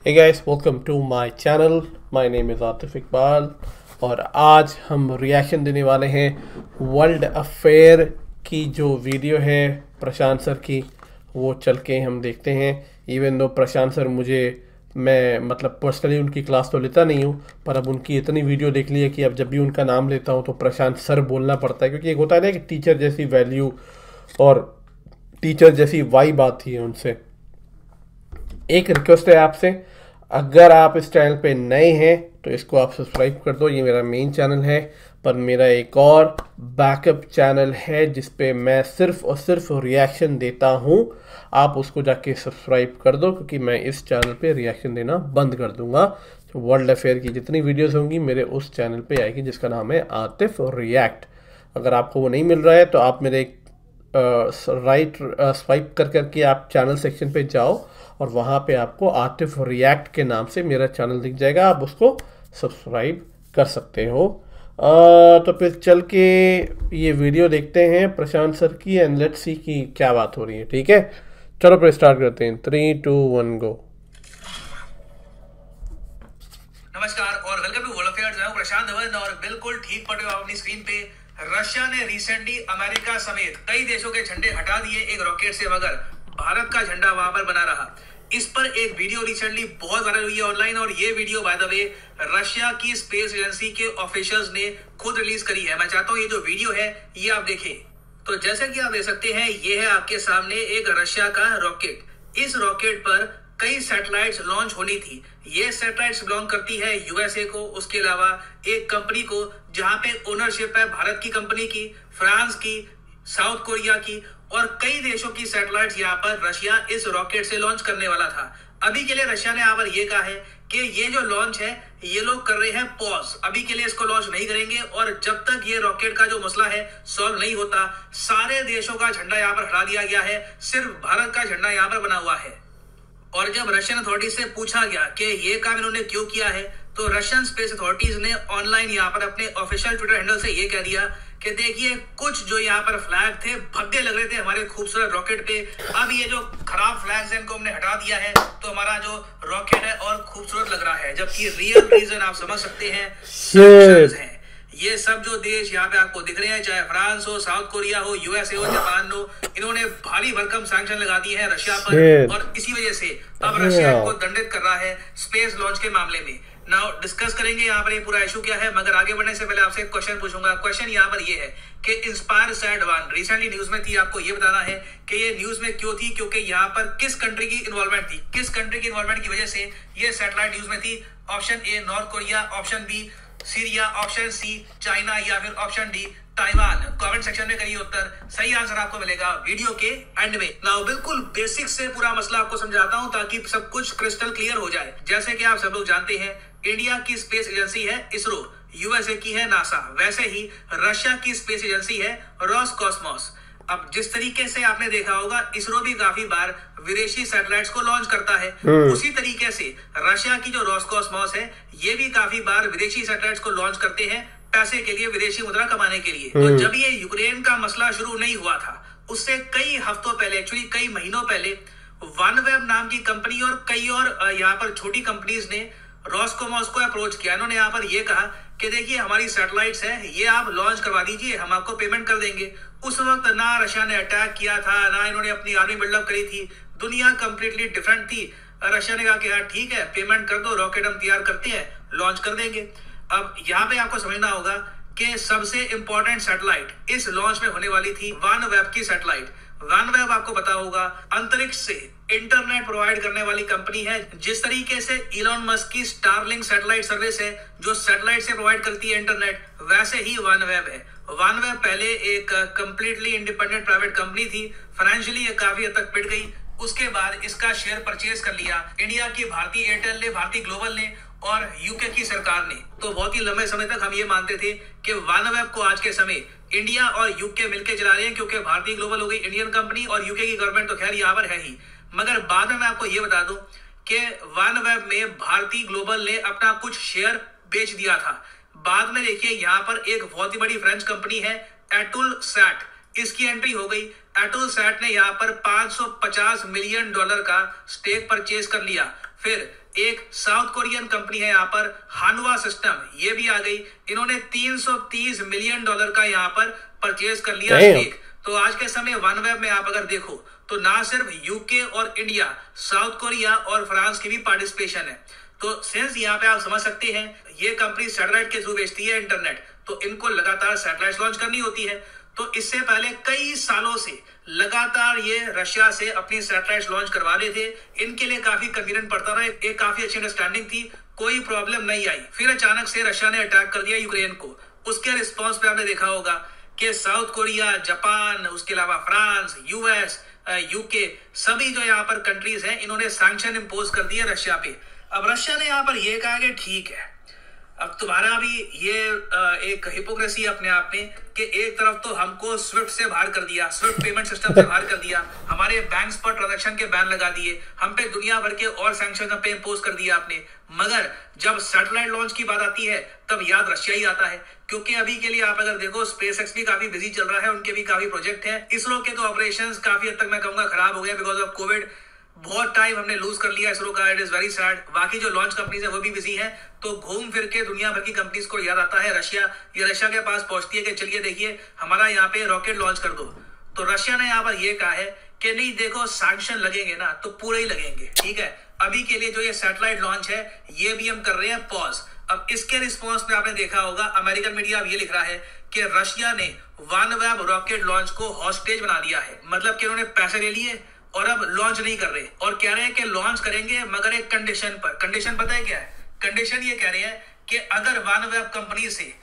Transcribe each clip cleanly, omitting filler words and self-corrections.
Hey guys, welcome to my channel. My name is Atif Iqbal और आज हम रिएक्शन देने वाले हैं वर्ल्ड अफेयर की जो वीडियो है प्रशांत सर की, वो चल के हम देखते हैं। इवन दो प्रशांत सर मैं मतलब पर्सनली उनकी क्लास तो लेता नहीं हूँ, पर अब उनकी इतनी वीडियो देख ली है कि अब जब भी उनका नाम लेता हूँ तो प्रशांत सर बोलना पड़ता है, क्योंकि एक होता है ना कि टीचर जैसी वैल्यू और टीचर जैसी वाइब आती है उनसे। एक रिक्वेस्ट है आपसे, अगर आप इस चैनल पे नए हैं तो इसको आप सब्सक्राइब कर दो। ये मेरा मेन चैनल है, पर मेरा एक और बैकअप चैनल है जिस पे मैं सिर्फ और सिर्फ रिएक्शन देता हूँ। आप उसको जाके सब्सक्राइब कर दो, क्योंकि मैं इस चैनल पे रिएक्शन देना बंद कर दूंगा। तो वर्ल्ड अफेयर की जितनी वीडियोस होंगी मेरे उस चैनल पे आएगी, जिसका नाम है आतिफ रिएक्ट। अगर आपको वो नहीं मिल रहा है तो आप मेरे राइट स्वाइप कर करके आप चैनल सेक्शन पे जाओ और वहाँ पे आपको आतिफ रिएक्ट के नाम से मेरा चैनल दिख जाएगा, आप उसको सब्सक्राइब कर सकते हो। तो फिर चल के ये वीडियो देखते हैं प्रशांत सर की एंड लेट्स सी कि क्या बात हो रही है। ठीक है, चलो फिर स्टार्ट करते हैं। 3, 2, 1 गो। नमस्कार और वेलकम टू वर्ल्ड अफेयर्स। मैं हूं प्रशांत धवन और बिल्कुल ठीक पड़े हो आप अपनी स्क्रीन पे। रशिया ने रिसेंटली अमेरिका समेत कई देशों के झंडे हटा दिए एक रॉकेट से, मगर भारत का झंडा वहां पर बना रहा। इस पर एक वीडियो रिसेंटली बहुत वायरल हुई है ऑनलाइन, और ये video by the way Russia की स्पेस एजेंसी के ऑफिशियल्स ने खुद रिलीज करी है। मैं चाहता हूं ये जो वीडियो है ये आप देखें। तो जैसे कि आप देख सकते हैं, ये है आपके सामने एक रशिया का रॉकेट। इस रॉकेट पर कई सैटेलाइट्स लॉन्च होनी थी। ये सैटेलाइट्स बिलोंग करती है यूएसए को, उसके अलावा एक कंपनी को जहां पे ओनरशिप है भारत की कंपनी की, फ्रांस की, साउथ कोरिया की, और कई देशों की सैटेलाइट्स यहाँ पर रशिया इस रॉकेट से लॉन्च करने वाला था। अभी के लिए रशिया ने यहाँ पर यह कहा है कि ये जो लॉन्च है ये लोग कर रहे हैं पॉज, अभी के लिए इसको लॉन्च नहीं करेंगे, और जब तक ये रॉकेट का जो मसला है सॉल्व नहीं होता, सारे देशों का झंडा यहाँ पर हटा दिया गया है, सिर्फ भारत का झंडा यहाँ पर बना हुआ है। और जब रशियन अथॉरिटीज से पूछा गया कि ये काम इन्होंने क्यों किया है, तो रशियन स्पेस अथॉरिटीज ने ऑनलाइन यहाँ पर अपने ऑफिशियल ट्विटर हैंडल से ये कह दिया कि देखिए, कुछ जो यहाँ पर फ्लैग थे भद्दे लग रहे थे हमारे खूबसूरत रॉकेट पे, अब ये जो खराब फ्लैग्स हैं इनको हमने हटा दिया है, तो हमारा जो रॉकेट है और खूबसूरत लग रहा है। जबकि रियल रीजन आप समझ सकते हैं, सैंक्शंस हैं। ये सब जो देश यहाँ पे आपको दिख रहे हैं, चाहे फ्रांस हो, साउथ कोरिया हो, यूएसए हो, जापान हो, इन्होंने भारी भरकम सैंक्शन लगा दिए हैं रशिया पर, और इसी वजह से अब रशिया को दंडित कर रहा है स्पेस लॉन्च के मामले में। नाउ डिस्कस करेंगे यहाँ पर ये पूरा इशू क्या है, मगर आगे बढ़ने से पहले आपसे एक क्वेश्चन पूछूंगा। क्वेश्चन यहाँ पर ये है कि इंस्पायर सैट 1 रिसेंटली न्यूज में थी, आपको ये बताना है कि ये न्यूज में क्यों थी, क्योंकि यहाँ पर किस कंट्री की इन्वॉल्वमेंट थी, किस कंट्री की इन्वॉल्वमेंट की वजह से ये सैटेलाइट न्यूज में थी। Option A North Korea, option B Syria, option C China, या फिर option D Taiwan. Comment section में करिए उत्तर, सही आंसर आपको मिलेगा वीडियो के एंड में। नाउ बिल्कुल बेसिक से पूरा मसला आपको समझाता हूं ताकि सब कुछ क्रिस्टल क्लियर हो जाए। जैसे कि आप सब लोग जानते हैं, इंडिया की स्पेस एजेंसी है इसरो, यूएसए की है नासा, वैसे ही रशिया की स्पेस एजेंसी है रोसकॉस्मोस। अब जिस तरीके से आपने देखा होगा, इसरो भी काफी बार विदेशी सैटेलाइट्स को लॉन्च करता है, उसी तरीके से रशिया की जो रोसकॉस्मोस है ये भी काफी बार विदेशी सैटेलाइट्स को लॉन्च करते हैं पैसे के लिए, विदेशी मुद्रा कमाने के लिए। तो जब ये यूक्रेन का मसला शुरू नहीं हुआ था, उससे कई हफ्तों पहले, एक्चुअली कई महीनों पहले, वनवेब नाम की कंपनी और कई और यहाँ पर छोटी कंपनीज ने रोसकॉस्मोस को अप्रोच किया। इन्होंने यहाँ पर ये कहा कि देखिए, हमारी सैटेलाइट्स हैं, ये आप लॉन्च करवा दीजिए, हम आपको पेमेंट कर देंगे। उस वक्त ना रशिया ने अटैक किया था, ना इन्होंने अपनी आर्मी बिल्डअप करी थी, दुनिया कंप्लीटली डिफरेंट थी। रशिया ने कहा कि हाँ ठीक है, पेमेंट कर दो, रॉकेट हम तैयार करते हैं, लॉन्च कर देंगे। अब यहाँ पे आपको समझना होगा कि सबसे इंपॉर्टेंट सैटेलाइट इस लॉन्च में होने वाली थी वनवेब की सैटेलाइट। वनवेब आपको पता होगा अंतरिक्ष से इंटरनेट प्रोवाइड करने वाली कंपनी है। जिस तरीके से इलॉन मस्क की स्टारलिंक सैटेलाइट सर्विस है जो सैटेलाइट से प्रोवाइड करती है इंटरनेट, वैसे ही वनवेब है। वनवेब पहले एक कंप्लीटली इंडिपेंडेंट प्राइवेट कंपनी थी, फाइनेंशियली काफी हद तक पिट गई। उसके बाद इसका शेयर परचेज कर लिया इंडिया की भारती एयरटेल ने, भारती ग्लोबल ने और यूके की सरकार ने। तो बहुत ही लंबे समय तक हम ये मानते थे कि वनवेब को आज के समय इंडिया और यूके मिलकर चला रहे हैं, क्योंकि भारतीय ग्लोबल हो गई इंडियन कंपनी और यूके की गवर्नमेंट तो खैर यहाँ पर है ही। मगर बाद में मैं आपको ये बता दूं कि वनवेब में भारतीय ग्लोबल ने अपना कुछ शेयर बेच दिया था। बाद में देखिए, यहाँ पर एक बहुत ही बड़ी फ्रेंच कंपनी है एटुलसैट, इसकी एंट्री हो गई। एटुलसैट ने यहाँ पर $550 मिलियन का स्टेक परचेज कर लिया। फिर एक साउथ कोरियन कंपनी है यहाँ पर हानवा सिस्टम, ये भी आ गई। इन्होंने $330 मिलियन का यहाँ पर परचेज कर लिया स्टेक। तो आज के समय OneWeb में आप अगर देखो तो ना सिर्फ यूके और इंडिया, साउथ कोरिया और फ्रांस की भी पार्टिसिपेशन है। तो सिंस यहाँ पे आप समझ सकते हैं ये कंपनी सैटेलाइट के थ्रू बेचती है इंटरनेट, तो इनको लगातार सैटेलाइट लॉन्च करनी होती है। तो इससे पहले कई सालों से लगातार ये रशिया से अपनी सैटेलाइट लॉन्च करवा रहे थे। इनके लिए काफी कन्वीनियंट पड़ता रहा, एक काफी अच्छी अंडरस्टैंडिंग थी, कोई प्रॉब्लम नहीं आई। फिर अचानक से रशिया ने अटैक कर दिया यूक्रेन को। उसके रिस्पॉन्स पे आपने देखा होगा कि साउथ कोरिया, जापान, उसके अलावा फ्रांस, यूएस, यूके, सभी जो यहाँ पर कंट्रीज हैं, इन्होंने सैंक्शन इंपोज कर दिए रशिया पे। अब रशिया ने यहाँ पर ये कहा कि ठीक है, अब तुम्हारा भी ये एक हिपोक्रेसी अपने आप में कि एक तरफ तो हमको स्विफ्ट से बाहर कर दिया, स्विफ्ट पेमेंट सिस्टम से बाहर कर दिया, हमारे बैंक्स पर ट्रांजैक्शन के बैन लगा दिए, हम पे दुनिया भर के और सैंक्शन हम पे इंपोज कर दिया आपने। मगर जब सैटेलाइट लॉन्च की बात आती है तब याद रशिया ही आता है, क्योंकि अभी के लिए आप अगर देखो स्पेसएक्स भी काफी बिजी चल रहा है, उनके भी काफी प्रोजेक्ट है। इसरो के तो ऑपरेशंस काफी हद तक मैं कहूंगा खराब हो गया बिकॉज ऑफ कोविड। बहुत टाइम हमने लूज कर लिया इसरो का, इट इज वेरी सैड। बाकी जो लॉन्च कंपनीज है वो भी बिजी हैं, तो घूम फिर के दुनिया भर की कंपनीज को याद आता है रशिया। ये रशिया के पास पहुंचती है कि चलिए देखिए हमारा यहाँ पे रॉकेट लॉन्च कर दो। तो रशिया ने यहाँ पर ये कहा है कि नहीं देखो सैंक्शन लगेंगे ना तो पूरे ही लगेंगे, ठीक है। अभी के लिए जो ये सैटेलाइट लॉन्च है ये भी हम कर रहे हैं पॉज। अब इसके रिस्पॉन्स में आपने देखा होगा अमेरिकन मीडिया अब ये लिख रहा है कि रशिया ने OneWeb रॉकेट लॉन्च को हॉस्टेज बना दिया है, मतलब कि उन्होंने पैसे ले लिए और अब लॉन्च नहीं कर रहे और कह रहे हैं कि लॉन्च करेंगे मगर एक कंडीशन पर। कंडीशन पता है क्या है? कंडीशन ये कह रहे हैं कि अगर OneWeb कंपनी से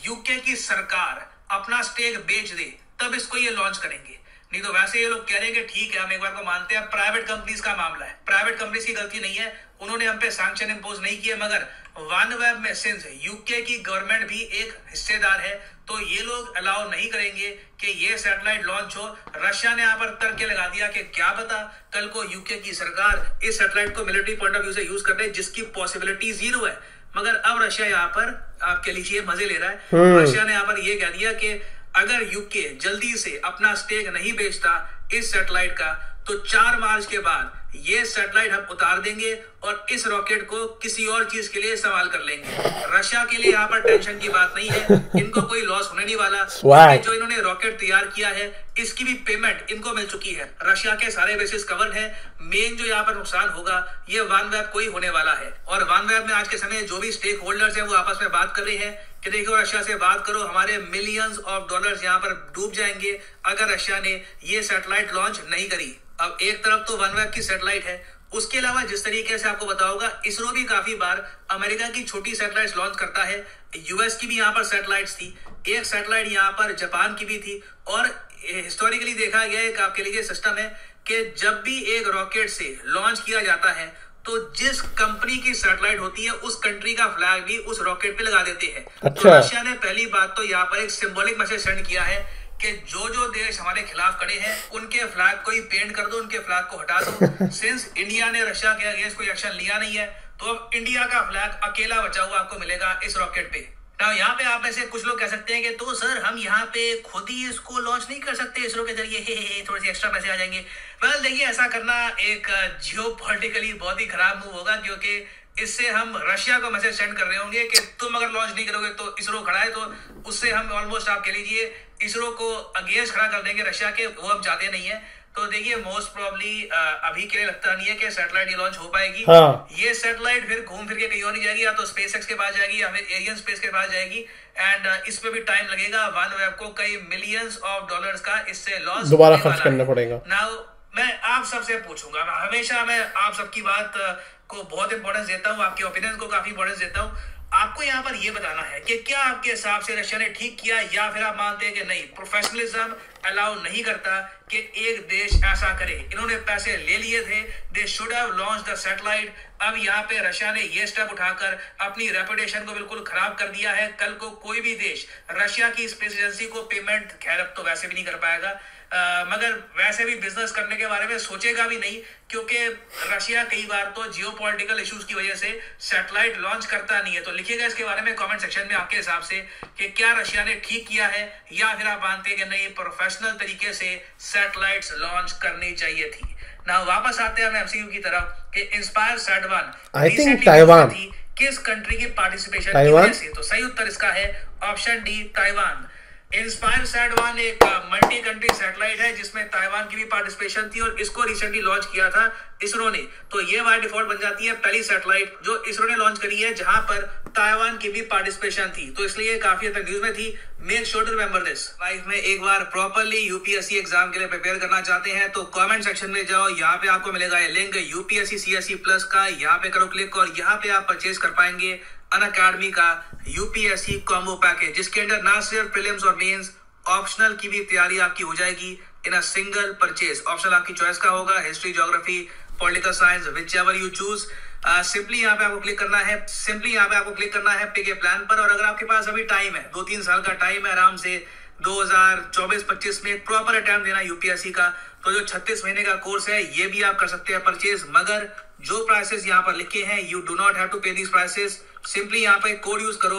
यूके की सरकार अपना स्टेक बेच दे तब इसको ये लॉन्च करेंगे। नहीं तो वैसे ये लोग कह रहे हैं कि ठीक है हम एक बार को मानते हैं प्राइवेट कंपनीज का मामला है, प्राइवेट कंपनीज की गलती नहीं है, उन्होंने हम पे सैंक्शन इंपोज नहीं किए। मगर OneWeb में सिंस यूके की गवर्नमेंट भी एक हिस्सेदार है तो ये लोग अलाउ नहीं करेंगे कि ये सैटेलाइट लॉन्च हो। रशिया ने यहाँ पर तर्क लगा दिया कि क्या पता कल को यूके की सरकार इस सैटेलाइट को मिलिट्री पॉइंट ऑफ व्यू से यूज कर ले, जिसकी पॉसिबिलिटी 0 है। मगर अब रशिया यहाँ पर आपके लिए मजे ले रहा है। रशिया ने यहाँ पर यह कह दिया कि अगर यूके जल्दी से अपना स्टेक नहीं बेचता इस सैटेलाइट का तो 4 मार्च के बाद ये सैटेलाइट हम उतार देंगे और इस रॉकेट को किसी और चीज के लिए इस्तेमाल कर लेंगे। रशिया के लिए यहाँ पर टेंशन की बात नहीं है, इनको कोई लॉस होने नहीं वाला। जो इन्होंने रॉकेट तैयार किया है इसकी भी पेमेंट इनको मिल चुकी है, रशिया के सारे बेसिस कवर्ड है। मेन जो यहाँ पर नुकसान होगा ये OneWeb को ही होने वाला है। और OneWeb में आज के समय जो भी स्टेक होल्डर्स है वो आपस में बात कर रहे हैं कि देखो रशिया से बात करो, हमारे मिलियंस ऑफ डॉलर्स यहाँ पर डूब जाएंगे अगर रशिया ने ये सैटेलाइट लॉन्च नहीं करी। अब एक तरफ तो OneWeb की सैटेलाइट है, उसके अलावा जिस तरीके से आपको बताऊंगा इसरो भी काफी बार अमेरिका की छोटी सैटेलाइट लॉन्च करता है। यूएस की भी यहाँ पर सैटेलाइट्स थी, एक सैटेलाइट यहाँ पर जापान की भी थी। और हिस्टोरिकली देखा गया एक आपके लिए सिस्टम है कि जब भी एक रॉकेट से लॉन्च किया जाता है तो जिस कंपनी की सैटेलाइट होती है उस कंट्री का फ्लैग भी उस रॉकेट पे लगा देते हैं। अच्छा। तो रशिया ने पहली बात तो यहाँ पर एक सिंबॉलिक मैसेज सेंड किया है कि जो देश हमारे खिलाफ खड़े हैं उनके फ्लैग को ही पेंट कर दो, उनके फ्लैग को हटा दो। सिंस इंडिया ने रशिया के अगेंस्ट कोई एक्शन लिया नहीं है तो अब इंडिया का फ्लैग अकेला बचा हुआ आपको मिलेगा इस रॉकेट पे। ना यहाँ पे आप में से कुछ लोग कह सकते हैं कि तो सर हम यहाँ पे खुद ही इसको लॉन्च नहीं कर सकते इसरो के जरिए, थोड़े से एक्स्ट्रा पैसे आ जाएंगे। वेल देखिए ऐसा करना एक जियोपॉलिटिकली बहुत ही खराब मूव होगा, क्योंकि इससे हम रशिया को मैसेज सेंड कर रहे होंगे कि तुम अगर लॉन्च नहीं करोगे तो इसरो खड़ा है, तो उससे हम ऑलमोस्ट आप कह लीजिए इसरो को अगेंस्ट खड़ा कर देंगे रशिया के, वो हम चाहते नहीं है। तो देखिए मोस्ट प्रोबेबली अभी के लिए लगता नहीं है कि सैटेलाइट ये लॉन्च हो पाएगी। हाँ। ये सैटेलाइट फिर घूम फिर के कहीं और नहीं जाएगी, या तो स्पेसएक्स के पास जाएगी या फिर एरियन स्पेस के पास जाएगी। एंड इस पे भी टाइम लगेगा, OneWeb को कई मिलियंस ऑफ डॉलर्स का इससे लॉस दोबारा खर्च करना पड़ेगा। नाउ मैं आप सबसे पूछूंगा, हमेशा मैं आप सबकी बात को बहुत इंपॉर्टेंस देता हूँ, आपके ओपिनियन को काफी इंपॉर्टेंस देता हूँ। आपको यहाँ पर ये बताना है कि क्या आपके हिसाब से रशिया ने ठीक किया या फिर आप मानते हैं कि नहीं, प्रोफेशनलिज्म अलाउ नहीं करता कि एक देश ऐसा करे। इन्होंने पैसे ले लिए थे, they should have launch the satellite. अब यहाँ पे रशिया ने ये स्टेप उठाकर अपनी रेपुटेशन को बिल्कुल खराब कर दिया है। कल को कोई भी देश रशिया की स्पेस एजेंसी को पेमेंट, खैर अब तो वैसे भी नहीं कर पाएगा, मगर वैसे भी बिजनेस करने के बारे में सोचेगा भी नहीं, क्योंकि रशिया कई बार तो जियोपॉलिटिकल इश्यूज की वजह से सैटेलाइट लॉन्च करता नहीं है। तो लिखिएगा इसके बारे में कमेंट सेक्शन में आपके हिसाब से कि क्या रशिया ने ठीक किया है या फिर आप मानते हैं कि नहीं, प्रोफेशनल तरीके से सैटेलाइट्स लॉन्च करनी चाहिए थी। ना वापस आते हैं हम एमसीक्यू की तरफ कि इंस्पायर सैट-1 आई थिंक ताइवान, किस कंट्री की पार्टिसिपेशन की ताइवान वजह से, तो सही उत्तर इसका है ऑप्शन डी ताइवान। इंस्पायर सैट-1 एक मल्टी कंट्री सैटेलाइट है जिसमें ताइवान की भी पार्टिसिपेशन थी और इसको रिसेंटली लॉन्च किया था इसरो ने। तो ये बाय डिफॉल्ट बन जाती है पहली सैटेलाइट जो इसरो ने लॉन्च करी है जहां पर ताइवान की भी पार्टिसिपेशन थी, तो इसलिए काफी हद तक न्यूज में थी। Make sure to remember this. Life में एक बार प्रॉपर्ली यूपीएससी एग्जाम के लिए प्रिपेयर करना चाहते हैं तो कमेंट सेक्शन में जाओ, यहाँ पे आपको मिलेगा ये लिंक यूपीएससी सीएससी प्लस का, यहाँ पे करो क्लिक और यहाँ पे आप परचेज कर पाएंगे अनअकैडमी का यूपीएससी कॉम्बो पैकेज, जिसके अंदर ना सिर्फ प्रीलिम्स और मेंस, ऑप्शनल की भी तैयारी आपकी हो जाएगी इन अ सिंगल परचेज। ऑप्शनल आपकी चॉइस का होगा, history, geography, political science, which ever you choose. Simply यहाँ पे आपको क्लिक करना है पिक ए प्लान पर। और अगर आपके पास अभी टाइम है, 2-3 साल का टाइम है, आराम से 2024-25 में प्रॉपर अटेम्प्ट देना यूपीएससी का, तो जो 36 महीने का कोर्स है ये भी आप कर सकते हैं परचेज। मगर जो प्राइसेस यहाँ पर लिखे हैं, you do not have to pay these prices. Simply यहाँ पे कोड यूज करो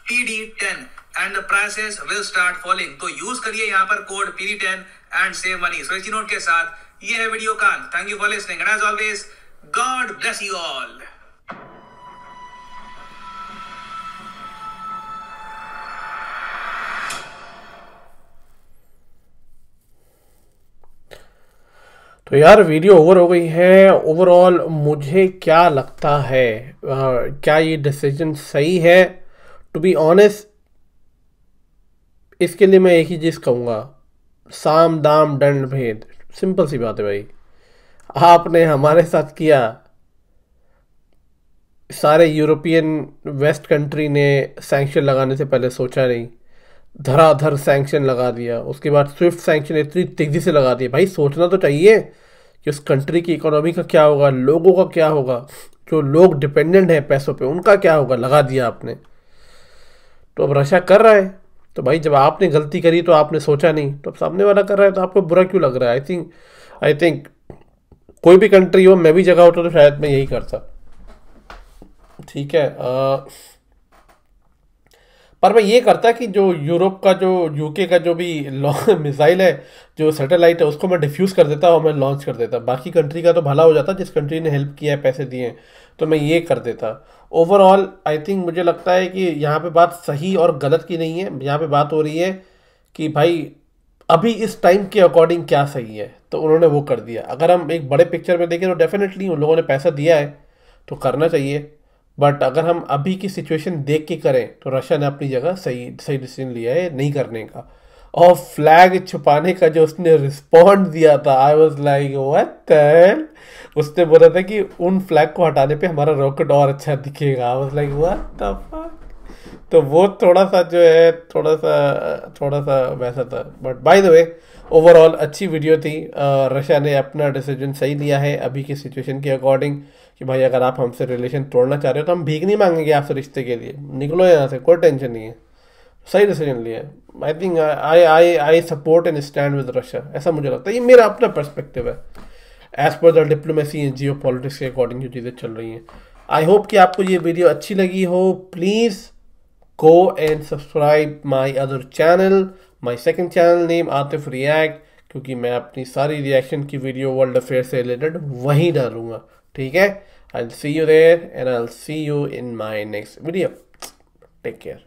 PD10 and the prices will start falling. तो यूज करिए यहाँ पर code PD10 and save money. So इसी नोट के साथ ये है वीडियो का। Thank you for listening and as always God bless you all. तो यार वीडियो ओवर हो गई है। ओवरऑल मुझे क्या लगता है, क्या ये डिसीजन सही है? टू बी ऑनेस्ट, इसके लिए मैं एक ही चीज़ कहूँगा, साम दाम दंड भेद। सिंपल सी बात है भाई, आपने हमारे साथ किया, सारे यूरोपियन वेस्ट कंट्री ने सैंक्शन लगाने से पहले सोचा नहीं, धराधर सैंक्शन लगा दिया। उसके बाद स्विफ्ट सैंक्शन इतनी तेज़ी से लगा दिया। भाई सोचना तो चाहिए कि उस कंट्री की इकोनॉमी का क्या होगा, लोगों का क्या होगा, जो लोग डिपेंडेंट हैं पैसों पे उनका क्या होगा। लगा दिया आपने, तो अब रशिया कर रहा है। तो भाई जब आपने गलती करी तो आपने सोचा नहीं, तो अब सामने वाला कर रहा है तो आपको बुरा क्यों लग रहा है? आई थिंक कोई भी कंट्री हो, मैं भी जगह होता तो शायद मैं यही करता। ठीक है, पर मैं ये करता कि जो यूरोप का, जो यूके का जो भी मिसाइल है, जो सैटेलाइट है, उसको मैं डिफ्यूज़ कर देता और मैं लॉन्च कर देता। बाकी कंट्री का तो भला हो जाता, जिस कंट्री ने हेल्प किया है, पैसे दिए हैं, तो मैं ये कर देता। ओवरऑल आई थिंक मुझे लगता है कि यहाँ पे बात सही और गलत की नहीं है। यहाँ पे बात हो रही है कि भाई अभी इस टाइम के अकॉर्डिंग क्या सही है, तो उन्होंने वो कर दिया। अगर हम एक बड़े पिक्चर में देखें तो डेफिनेटली उन लोगों ने पैसा दिया है तो करना चाहिए। बट अगर हम अभी की सिचुएशन देख के करें तो रशिया ने अपनी जगह सही डिसीजन लिया है नहीं करने का। और फ्लैग छुपाने का जो उसने रिस्पॉन्ड दिया था, I was like what the hell. उसने बोला था कि उन फ्लैग को हटाने पे हमारा रॉकेट और अच्छा दिखेगा। I was like what the fuck. तो वो थोड़ा सा जो है, थोड़ा सा वैसा था। But by the way overall अच्छी वीडियो थी। रशिया ने अपना डिसीजन सही लिया है अभी की सिचुएशन के अकॉर्डिंग कि भाई अगर आप हमसे रिलेशन तोड़ना चाह रहे हो तो हम भीख नहीं मांगेंगे आपसे रिश्ते के लिए, निकलो यहाँ से, कोई टेंशन नहीं है। सही डिसीजन लिया है। I think I support and stand with Russia, ऐसा मुझे लगता है। ये मेरा अपना पर्सपेक्टिव है एज पर the diplomacy and geopolitics के अकॉर्डिंग जो चीज़ें चल रही हैं। आई होप कि आपको ये वीडियो अच्छी लगी हो। Please go and subscribe my other channel, my second channel name Atif react, क्योंकि मैं अपनी सारी रिएक्शन की वीडियो वर्ल्ड अफेयर से रिलेटेड वहीं डालूंगा। ठीक है, I'll see you there and I'll see you in my next video. Take care.